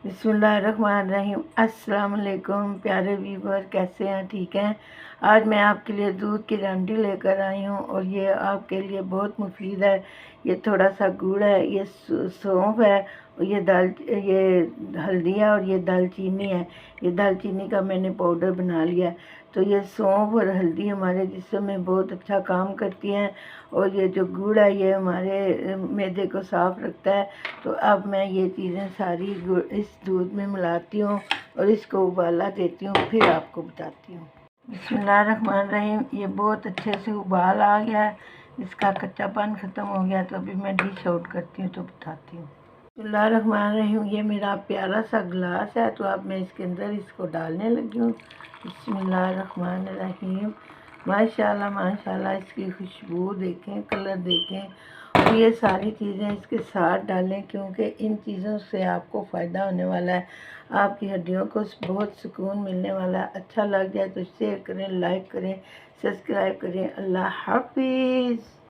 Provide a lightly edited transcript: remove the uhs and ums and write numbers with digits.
बिस्मिल्लाहिर्रहमानिर्रहीम। अस्सलाम वालेकुम प्यारे व्यूवर, कैसे हैं? ठीक हैं। आज मैं आपके लिए दूध की रंडी लेकर आई हूँ और ये आपके लिए बहुत मुफीद है। ये थोड़ा सा गुड़ है, ये सौंफ है और ये हल्दी है और ये दालचीनी है। ये दालचीनी का मैंने पाउडर बना लिया है। तो ये सौंफ और हल्दी हमारे जिस्म में बहुत अच्छा काम करती हैं और ये जो गुड़ है ये हमारे मैदे को साफ़ रखता है। तो अब मैं ये चीज़ें सारी इस दूध में मिलाती हूँ और इसको उबाला देती हूँ, फिर आपको बताती हूँ। बिस्मिल्लाहिर्रहमानिर्रहीम। ये बहुत अच्छे से उबाल आ गया है, इसका कच्चापन ख़त्म हो गया। तो अभी मैं डिश आउट करती हूँ तो बताती हूँ। बिस्मिल्लाहिर्रहमानिर्रहीम। ये मेरा प्यारा सा गिलास है, तो अब मैं इसके अंदर इसको डालने लगी हूँ। बिस्मिल्लाहिर्रहमानिर्रहीम। माशाल्लाह माशाल्लाह, इसकी खुशबू देखें, कलर देखें। और ये सारी चीज़ें इसके साथ डालें क्योंकि इन चीज़ों से आपको फ़ायदा होने वाला है, आपकी हड्डियों को बहुत सुकून मिलने वाला है। अच्छा लग जाए तो शेयर करें, लाइक करें, सब्सक्राइब करें। अल्लाह हाफिज़।